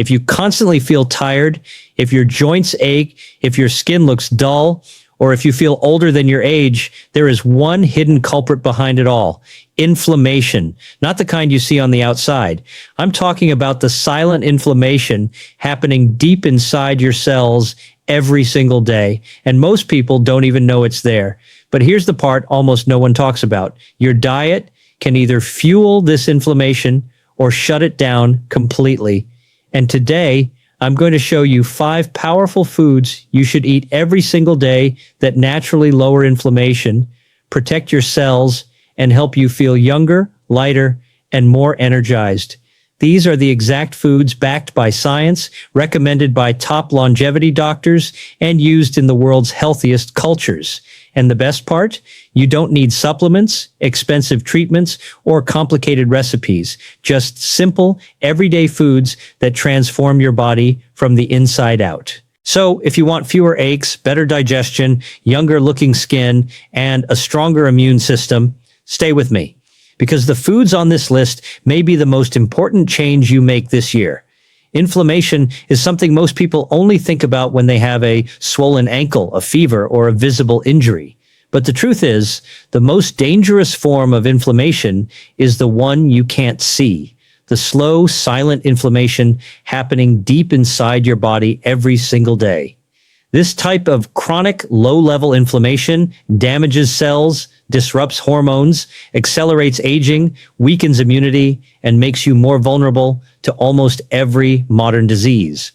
If you constantly feel tired, if your joints ache, if your skin looks dull, or if you feel older than your age, there is one hidden culprit behind it all: inflammation, not the kind you see on the outside. I'm talking about the silent inflammation happening deep inside your cells every single day, and most people don't even know it's there. But here's the part almost no one talks about. Your diet can either fuel this inflammation or shut it down completely. And today, I'm going to show you 5 powerful foods you should eat every single day that naturally lower inflammation, protect your cells, and help you feel younger, lighter, and more energized. These are the exact foods backed by science, recommended by top longevity doctors, and used in the world's healthiest cultures. And the best part? You don't need supplements, expensive treatments, or complicated recipes. Just simple, everyday foods that transform your body from the inside out. So if you want fewer aches, better digestion, younger looking skin, and a stronger immune system, stay with me. Because the foods on this list may be the most important change you make this year. Inflammation is something most people only think about when they have a swollen ankle, a fever, or a visible injury. But the truth is, the most dangerous form of inflammation is the one you can't see. The slow, silent inflammation happening deep inside your body every single day. This type of chronic, low-level inflammation damages cells, disrupts hormones, accelerates aging, weakens immunity, and makes you more vulnerable to almost every modern disease.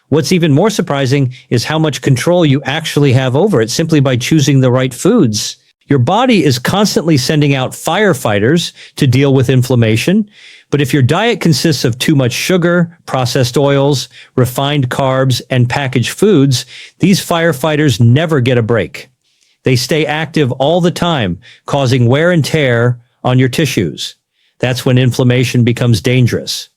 What's even more surprising is how much control you actually have over it simply by choosing the right foods. Your body is constantly sending out firefighters to deal with inflammation, but if your diet consists of too much sugar, processed oils, refined carbs, and packaged foods, these firefighters never get a break. They stay active all the time, causing wear and tear on your tissues. That's when inflammation becomes dangerous.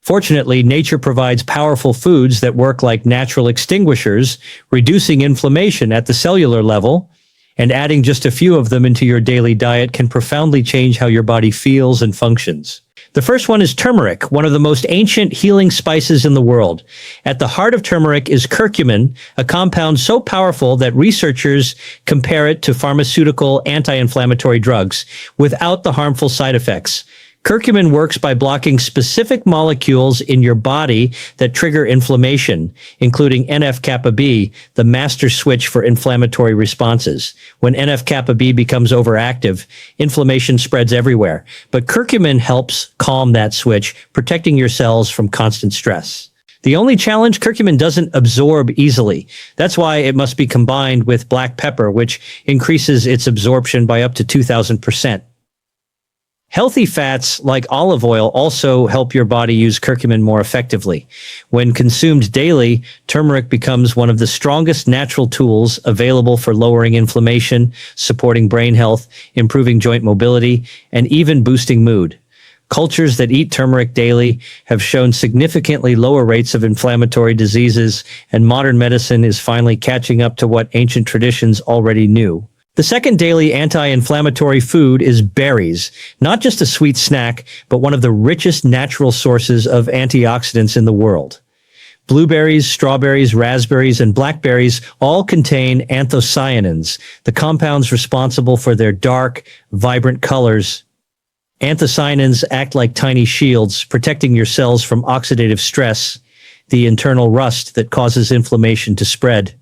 Fortunately, nature provides powerful foods that work like natural extinguishers, reducing inflammation at the cellular level, and adding just a few of them into your daily diet can profoundly change how your body feels and functions. The first one is turmeric, one of the most ancient healing spices in the world. At the heart of turmeric is curcumin, a compound so powerful that researchers compare it to pharmaceutical anti-inflammatory drugs without the harmful side effects. Curcumin works by blocking specific molecules in your body that trigger inflammation, including NF-kappa B, the master switch for inflammatory responses. When NF-kappa B becomes overactive, inflammation spreads everywhere. But curcumin helps calm that switch, protecting your cells from constant stress. The only challenge, curcumin doesn't absorb easily. That's why it must be combined with black pepper, which increases its absorption by up to 2,000%. Healthy fats like olive oil also help your body use curcumin more effectively. When consumed daily, turmeric becomes one of the strongest natural tools available for lowering inflammation, supporting brain health, improving joint mobility, and even boosting mood. Cultures that eat turmeric daily have shown significantly lower rates of inflammatory diseases, and modern medicine is finally catching up to what ancient traditions already knew. The second daily anti-inflammatory food is berries, not just a sweet snack, but one of the richest natural sources of antioxidants in the world. Blueberries, strawberries, raspberries, and blackberries all contain anthocyanins, the compounds responsible for their dark, vibrant colors. Anthocyanins act like tiny shields, protecting your cells from oxidative stress, the internal rust that causes inflammation to spread.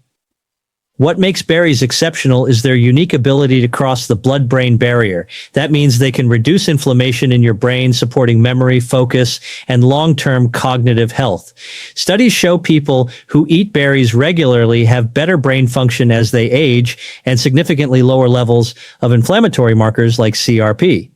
What makes berries exceptional is their unique ability to cross the blood-brain barrier. That means they can reduce inflammation in your brain, supporting memory, focus, and long-term cognitive health. Studies show people who eat berries regularly have better brain function as they age and significantly lower levels of inflammatory markers like CRP.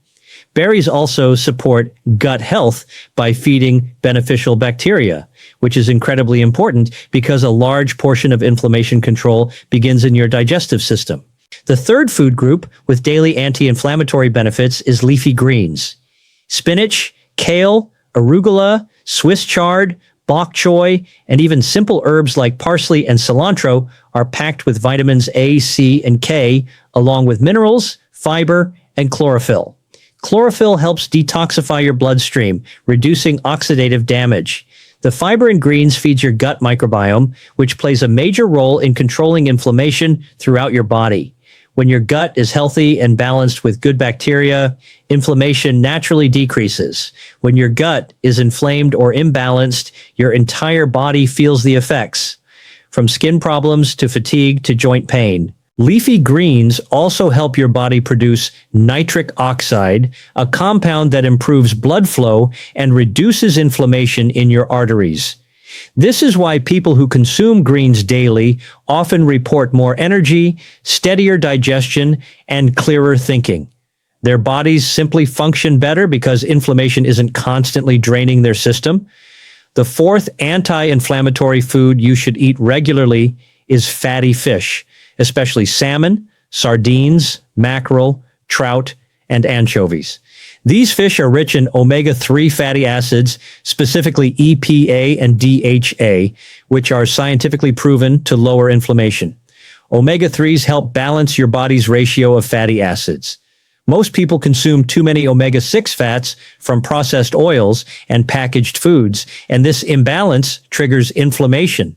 Berries also support gut health by feeding beneficial bacteria, which is incredibly important because a large portion of inflammation control begins in your digestive system. The third food group with daily anti-inflammatory benefits is leafy greens. Spinach, kale, arugula, Swiss chard, bok choy, and even simple herbs like parsley and cilantro are packed with vitamins A, C, and K, along with minerals, fiber, and chlorophyll. Chlorophyll helps detoxify your bloodstream, reducing oxidative damage. The fiber in greens feeds your gut microbiome, which plays a major role in controlling inflammation throughout your body. When your gut is healthy and balanced with good bacteria, inflammation naturally decreases. When your gut is inflamed or imbalanced, your entire body feels the effects, from skin problems to fatigue to joint pain. Leafy greens also help your body produce nitric oxide, a compound that improves blood flow and reduces inflammation in your arteries. This is why people who consume greens daily often report more energy, steadier digestion, and clearer thinking. Their bodies simply function better because inflammation isn't constantly draining their system. The fourth anti-inflammatory food you should eat regularly is fatty fish, especially salmon, sardines, mackerel, trout, and anchovies. These fish are rich in omega-3 fatty acids, specifically EPA and DHA, which are scientifically proven to lower inflammation. Omega-3s help balance your body's ratio of fatty acids. Most people consume too many omega-6 fats from processed oils and packaged foods, and this imbalance triggers inflammation.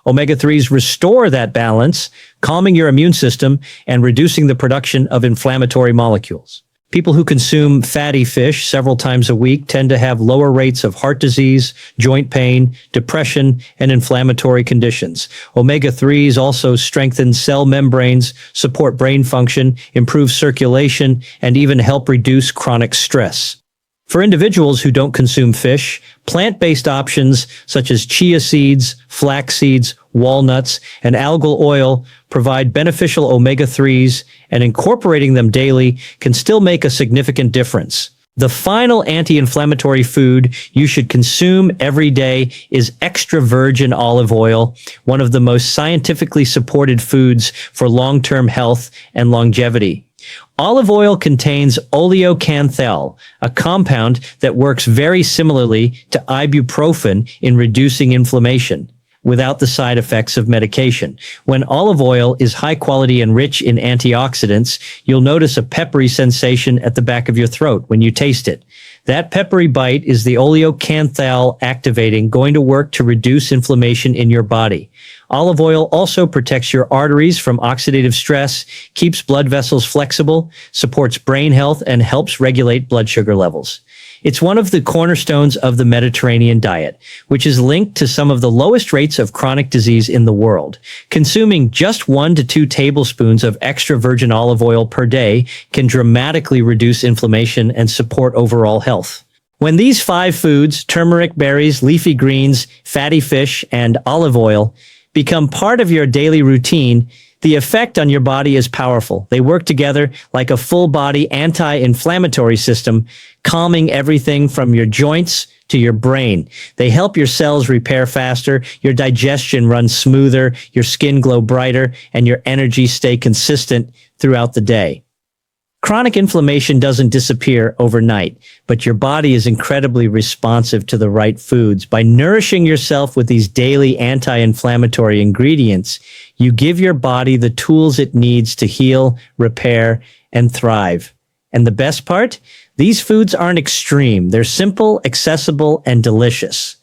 Omega-3s restore that balance, calming your immune system and reducing the production of inflammatory molecules. People who consume fatty fish several times a week tend to have lower rates of heart disease, joint pain, depression, and inflammatory conditions. Omega-3s also strengthen cell membranes, support brain function, improve circulation, and even help reduce chronic stress. For individuals who don't consume fish, plant-based options such as chia seeds, flax seeds, walnuts, and algal oil provide beneficial omega-3s, and incorporating them daily can still make a significant difference. The final anti-inflammatory food you should consume every day is extra virgin olive oil, one of the most scientifically supported foods for long-term health and longevity. Olive oil contains oleocanthal, a compound that works very similarly to ibuprofen in reducing inflammation, without the side effects of medication. When olive oil is high quality and rich in antioxidants, you'll notice a peppery sensation at the back of your throat when you taste it. That peppery bite is the oleocanthal activating going to work to reduce inflammation in your body. Olive oil also protects your arteries from oxidative stress, keeps blood vessels flexible, supports brain health, and helps regulate blood sugar levels. It's one of the cornerstones of the Mediterranean diet, which is linked to some of the lowest rates of chronic disease in the world. Consuming just 1 to 2 tablespoons of extra virgin olive oil per day can dramatically reduce inflammation and support overall health. When these 5 foods, turmeric, berries, leafy greens, fatty fish, and olive oil, become part of your daily routine, the effect on your body is powerful. They work together like a full-body anti-inflammatory system, calming everything from your joints to your brain. They help your cells repair faster, your digestion run smoother, your skin glow brighter, and your energy stay consistent throughout the day. Chronic inflammation doesn't disappear overnight, but your body is incredibly responsive to the right foods. By nourishing yourself with these daily anti-inflammatory ingredients, you give your body the tools it needs to heal, repair, and thrive. And the best part? These foods aren't extreme. They're simple, accessible, and delicious.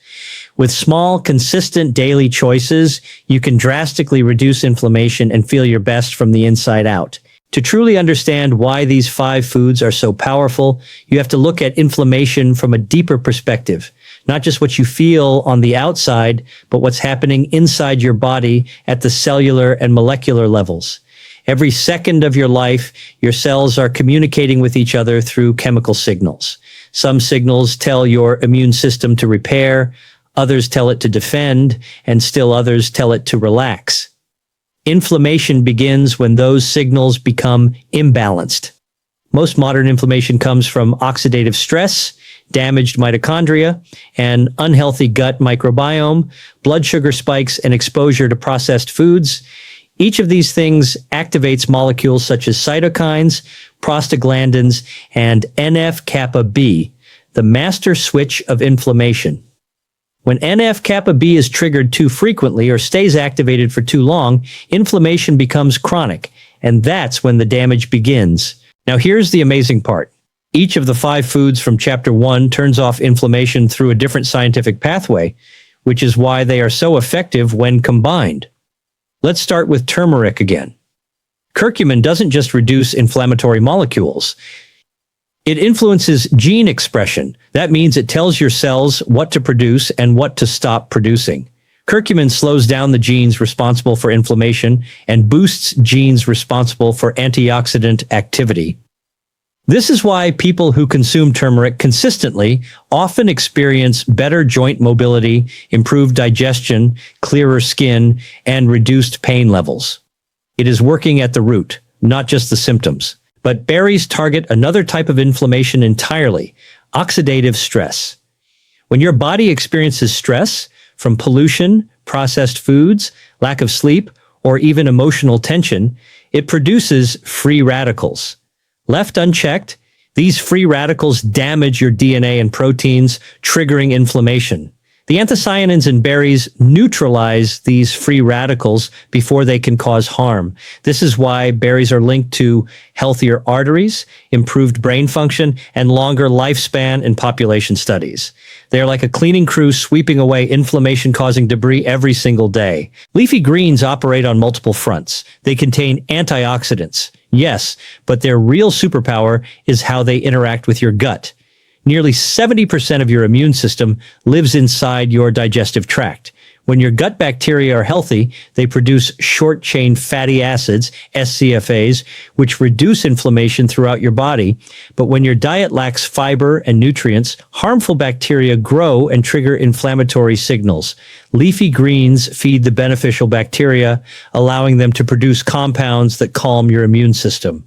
With small, consistent daily choices, you can drastically reduce inflammation and feel your best from the inside out. To truly understand why these 5 foods are so powerful, you have to look at inflammation from a deeper perspective. Not just what you feel on the outside, but what's happening inside your body at the cellular and molecular levels. Every second of your life, your cells are communicating with each other through chemical signals. Some signals tell your immune system to repair, others tell it to defend, and still others tell it to relax. Inflammation begins when those signals become imbalanced. Most modern inflammation comes from oxidative stress, damaged mitochondria, and unhealthy gut microbiome, blood sugar spikes, and exposure to processed foods. Each of these things activates molecules such as cytokines, prostaglandins, and NF-kappa B, the master switch of inflammation. When NF-kappa B is triggered too frequently or stays activated for too long, inflammation becomes chronic, and that's when the damage begins. Now here's the amazing part. Each of the 5 foods from Chapter 1 turns off inflammation through a different scientific pathway. which is why they are so effective when combined. Let's start with turmeric again. Curcumin doesn't just reduce inflammatory molecules. It influences gene expression. That means it tells your cells what to produce and what to stop producing. Curcumin slows down the genes responsible for inflammation and boosts genes responsible for antioxidant activity. This is why people who consume turmeric consistently often experience better joint mobility, improved digestion, clearer skin, and reduced pain levels. It is working at the root, not just the symptoms. But berries target another type of inflammation entirely, oxidative stress. When your body experiences stress from pollution, processed foods, lack of sleep, or even emotional tension, it produces free radicals. Left unchecked, these free radicals damage your DNA and proteins, triggering inflammation. The anthocyanins in berries neutralize these free radicals before they can cause harm. This is why berries are linked to healthier arteries, improved brain function, and longer lifespan in population studies. They are like a cleaning crew sweeping away inflammation-causing debris every single day. Leafy greens operate on multiple fronts. They contain antioxidants, yes, but their real superpower is how they interact with your gut. Nearly 70% of your immune system lives inside your digestive tract. When your gut bacteria are healthy, they produce short-chain fatty acids, SCFAs, which reduce inflammation throughout your body. But when your diet lacks fiber and nutrients, harmful bacteria grow and trigger inflammatory signals. Leafy greens feed the beneficial bacteria, allowing them to produce compounds that calm your immune system.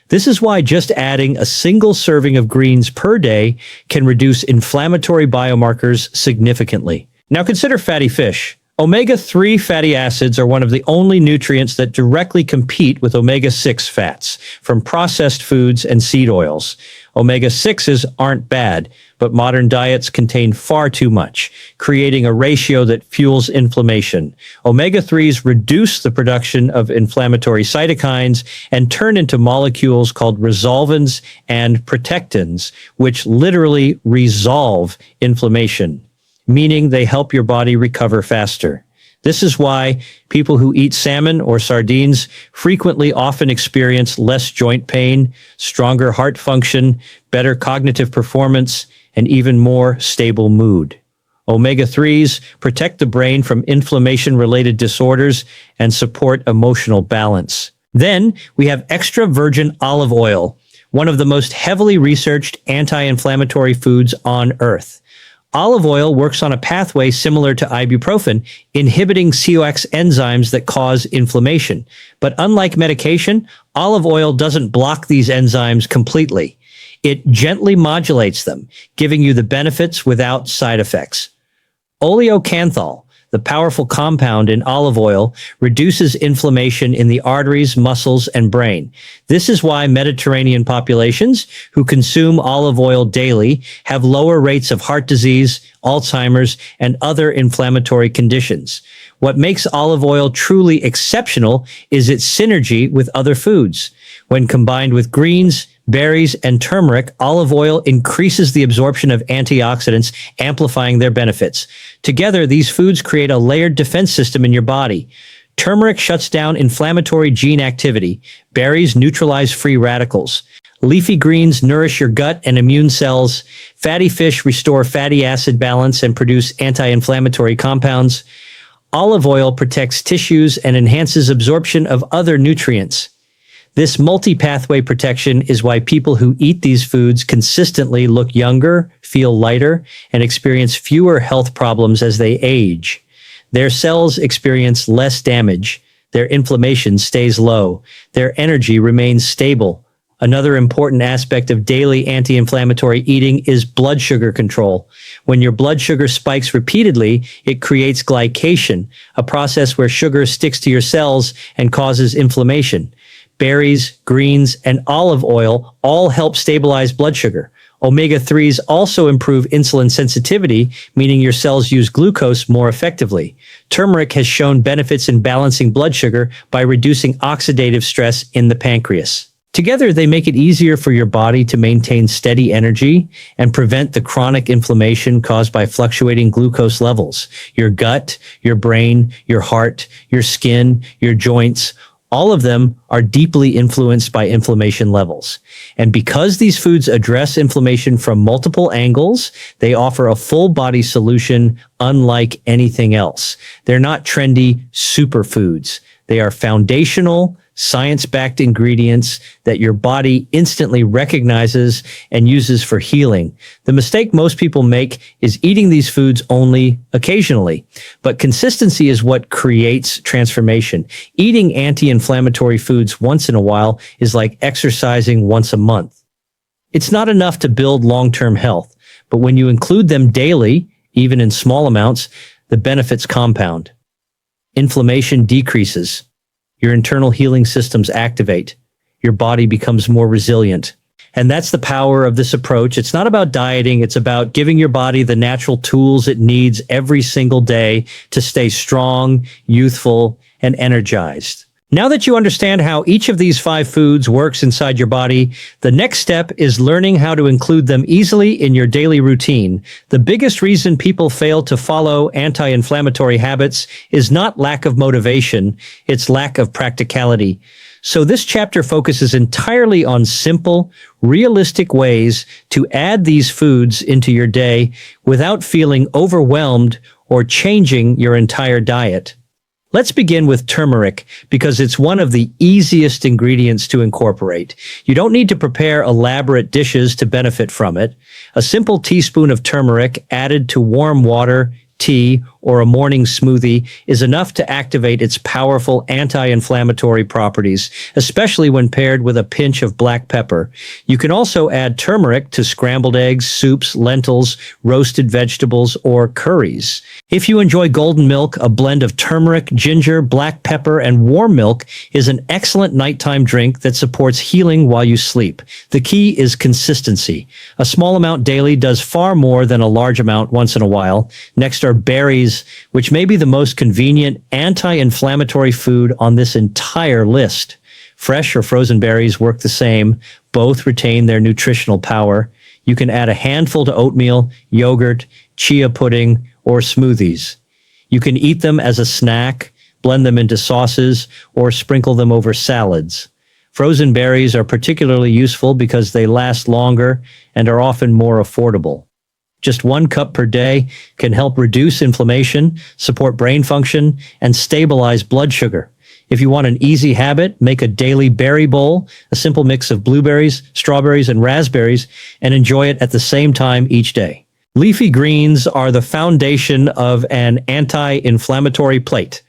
This is why just adding a single serving of greens per day can reduce inflammatory biomarkers significantly. Now consider fatty fish. Omega-3 fatty acids are one of the only nutrients that directly compete with omega-6 fats from processed foods and seed oils. Omega-6s aren't bad, but modern diets contain far too much, creating a ratio that fuels inflammation. Omega-3s reduce the production of inflammatory cytokines and turn into molecules called resolvins and protectins, which literally resolve inflammation, meaning they help your body recover faster. This is why people who eat salmon or sardines frequently often experience less joint pain, stronger heart function, better cognitive performance, and even more stable mood. Omega-3s protect the brain from inflammation-related disorders and support emotional balance. Then we have extra virgin olive oil, one of the most heavily researched anti-inflammatory foods on earth. Olive oil works on a pathway similar to ibuprofen, inhibiting COX enzymes that cause inflammation. But unlike medication, olive oil doesn't block these enzymes completely. It gently modulates them, giving you the benefits without side effects. Oleocanthal, the powerful compound in olive oil, reduces inflammation in the arteries, muscles, and brain. This is why Mediterranean populations who consume olive oil daily have lower rates of heart disease, Alzheimer's, and other inflammatory conditions. What makes olive oil truly exceptional is its synergy with other foods. When combined with greens, berries, and turmeric, olive oil increases the absorption of antioxidants, amplifying their benefits. Together, these foods create a layered defense system in your body. Turmeric shuts down inflammatory gene activity. Berries neutralize free radicals. Leafy greens nourish your gut and immune cells. Fatty fish restore fatty acid balance and produce anti-inflammatory compounds. Olive oil protects tissues and enhances absorption of other nutrients. This multi-pathway protection is why people who eat these foods consistently look younger, feel lighter, and experience fewer health problems as they age. Their cells experience less damage, their inflammation stays low, their energy remains stable. Another important aspect of daily anti-inflammatory eating is blood sugar control. When your blood sugar spikes repeatedly, it creates glycation, a process where sugar sticks to your cells and causes inflammation. Berries, greens, and olive oil all help stabilize blood sugar. Omega-3s also improve insulin sensitivity, meaning your cells use glucose more effectively. Turmeric has shown benefits in balancing blood sugar by reducing oxidative stress in the pancreas. Together, they make it easier for your body to maintain steady energy and prevent the chronic inflammation caused by fluctuating glucose levels. Your gut, your brain, your heart, your skin, your joints, all of them are deeply influenced by inflammation levels. And because these foods address inflammation from multiple angles, they offer a full body solution unlike anything else. They're not trendy superfoods. They are foundational, science-backed ingredients that your body instantly recognizes and uses for healing. The mistake most people make is eating these foods only occasionally, but consistency is what creates transformation. Eating anti-inflammatory foods once in a while is like exercising once a month. It's not enough to build long-term health, but when you include them daily, even in small amounts, the benefits compound. Inflammation decreases. Your internal healing systems activate. Your body becomes more resilient. And that's the power of this approach. It's not about dieting. It's about giving your body the natural tools it needs every single day to stay strong, youthful, and energized. Now that you understand how each of these 5 foods works inside your body, the next step is learning how to include them easily in your daily routine. The biggest reason people fail to follow anti-inflammatory habits is not lack of motivation, it's lack of practicality. So this chapter focuses entirely on simple, realistic ways to add these foods into your day without feeling overwhelmed or changing your entire diet. Let's begin with turmeric because it's one of the easiest ingredients to incorporate. You don't need to prepare elaborate dishes to benefit from it. A simple teaspoon of turmeric added to warm water, tea, or a morning smoothie is enough to activate its powerful anti-inflammatory properties, especially when paired with a pinch of black pepper. You can also add turmeric to scrambled eggs, soups, lentils, roasted vegetables, or curries. If you enjoy golden milk, a blend of turmeric, ginger, black pepper, and warm milk is an excellent nighttime drink that supports healing while you sleep. The key is consistency. A small amount daily does far more than a large amount once in a while. Next are berries, which may be the most convenient anti-inflammatory food on this entire list. Fresh or frozen berries work the same. Both retain their nutritional power. You can add a handful to oatmeal, yogurt, chia pudding, or smoothies. You can eat them as a snack, blend them into sauces, or sprinkle them over salads. Frozen berries are particularly useful because they last longer and are often more affordable. Just 1 cup per day can help reduce inflammation, support brain function, and stabilize blood sugar. If you want an easy habit, make a daily berry bowl, a simple mix of blueberries, strawberries, and raspberries, and enjoy it at the same time each day. Leafy greens are the foundation of an anti-inflammatory plate.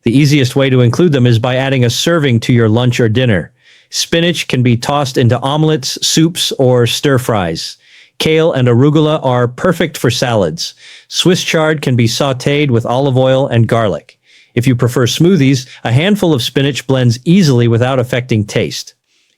The easiest way to include them is by adding a serving to your lunch or dinner. Spinach can be tossed into omelets, soups, or stir-fries. Kale and arugula are perfect for salads. Swiss chard can be sautéed with olive oil and garlic. If you prefer smoothies, a handful of spinach blends easily without affecting taste.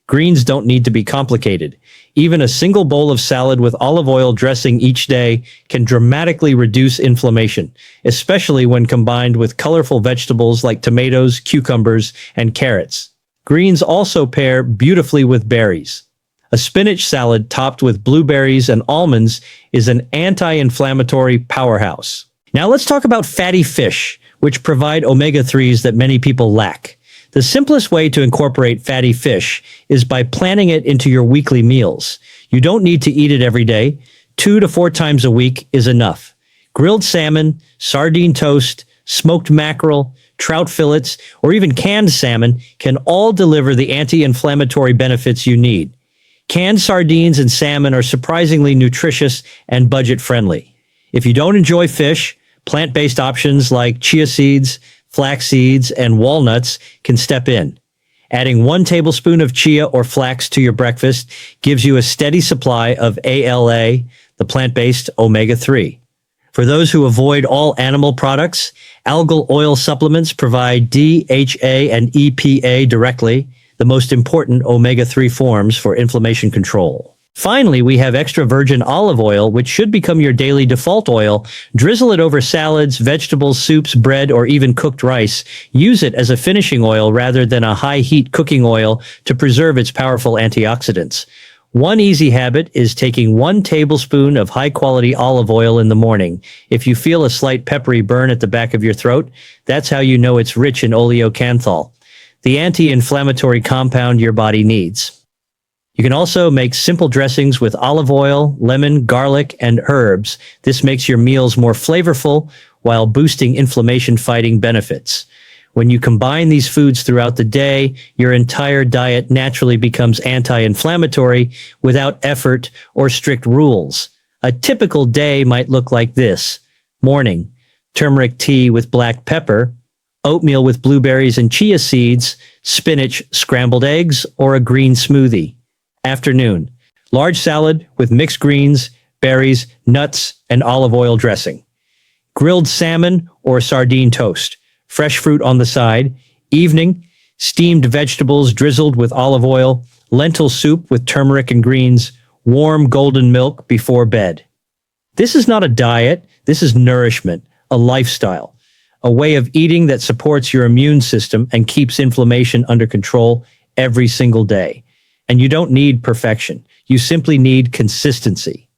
Greens don't need to be complicated. Even a single bowl of salad with olive oil dressing each day can dramatically reduce inflammation, especially when combined with colorful vegetables like tomatoes, cucumbers, and carrots. Greens also pair beautifully with berries. A spinach salad topped with blueberries and almonds is an anti-inflammatory powerhouse. Now let's talk about fatty fish, which provide omega-3s that many people lack. The simplest way to incorporate fatty fish is by planning it into your weekly meals. You don't need to eat it every day. 2 to 4 times a week is enough. Grilled salmon, sardine toast, smoked mackerel, trout fillets, or even canned salmon can all deliver the anti-inflammatory benefits you need. Canned sardines and salmon are surprisingly nutritious and budget-friendly. If you don't enjoy fish, plant-based options like chia seeds, flax seeds, and walnuts can step in. Adding 1 tablespoon of chia or flax to your breakfast gives you a steady supply of ALA, the plant-based omega-3. For those who avoid all animal products, algal oil supplements provide DHA and EPA directly, the most important omega-3 forms for inflammation control. Finally, we have extra virgin olive oil, which should become your daily default oil. Drizzle it over salads, vegetables, soups, bread, or even cooked rice. Use it as a finishing oil rather than a high-heat cooking oil to preserve its powerful antioxidants. One easy habit is taking 1 tablespoon of high-quality olive oil in the morning. If you feel a slight peppery burn at the back of your throat, that's how you know it's rich in oleocanthal, the anti-inflammatory compound your body needs. You can also make simple dressings with olive oil, lemon, garlic, and herbs. This makes your meals more flavorful while boosting inflammation-fighting benefits. When you combine these foods throughout the day, your entire diet naturally becomes anti-inflammatory without effort or strict rules. A typical day might look like this. Morning, turmeric tea with black pepper, oatmeal with blueberries and chia seeds, spinach, scrambled eggs, or a green smoothie. Afternoon, large salad with mixed greens, berries, nuts, and olive oil dressing. Grilled salmon or sardine toast, fresh fruit on the side. Evening, steamed vegetables drizzled with olive oil, lentil soup with turmeric and greens, warm golden milk before bed. This is not a diet, this is nourishment, a lifestyle, a way of eating that supports your immune system and keeps inflammation under control every single day. And you don't need perfection. You simply need consistency.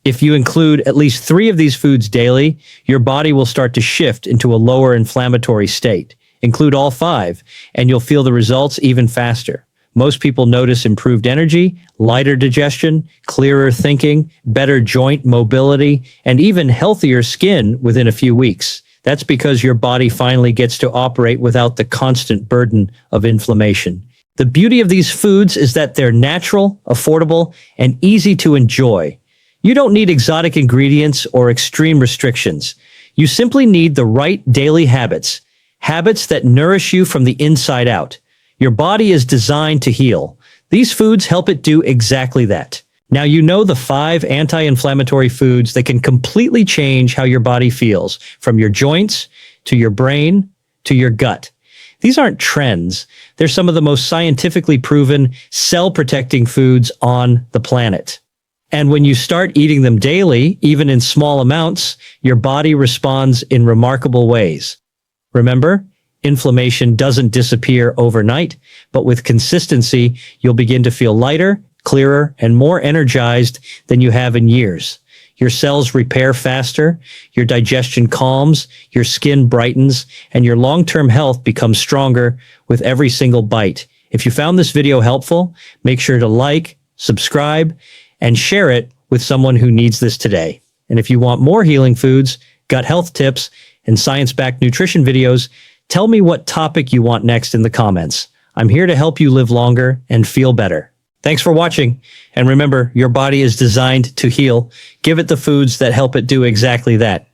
If you include at least 3 of these foods daily, your body will start to shift into a lower inflammatory state. Include all 5, and you'll feel the results even faster. Most people notice improved energy, lighter digestion, clearer thinking, better joint mobility, and even healthier skin within a few weeks. That's because your body finally gets to operate without the constant burden of inflammation. The beauty of these foods is that they're natural, affordable, and easy to enjoy. You don't need exotic ingredients or extreme restrictions. You simply need the right daily habits, habits that nourish you from the inside out. Your body is designed to heal. These foods help it do exactly that. Now you know the 5 anti-inflammatory foods that can completely change how your body feels, from your joints to your brain to your gut. These aren't trends. They're some of the most scientifically proven cell-protecting foods on the planet. And when you start eating them daily, even in small amounts, your body responds in remarkable ways. Remember, inflammation doesn't disappear overnight, but with consistency, you'll begin to feel lighter, clearer, and more energized than you have in years. Your cells repair faster, your digestion calms, your skin brightens, and your long-term health becomes stronger with every single bite. If you found this video helpful, make sure to like, subscribe, and share it with someone who needs this today. And if you want more healing foods, gut health tips, and science-backed nutrition videos, tell me what topic you want next in the comments. I'm here to help you live longer and feel better. Thanks for watching. And remember, your body is designed to heal. Give it the foods that help it do exactly that.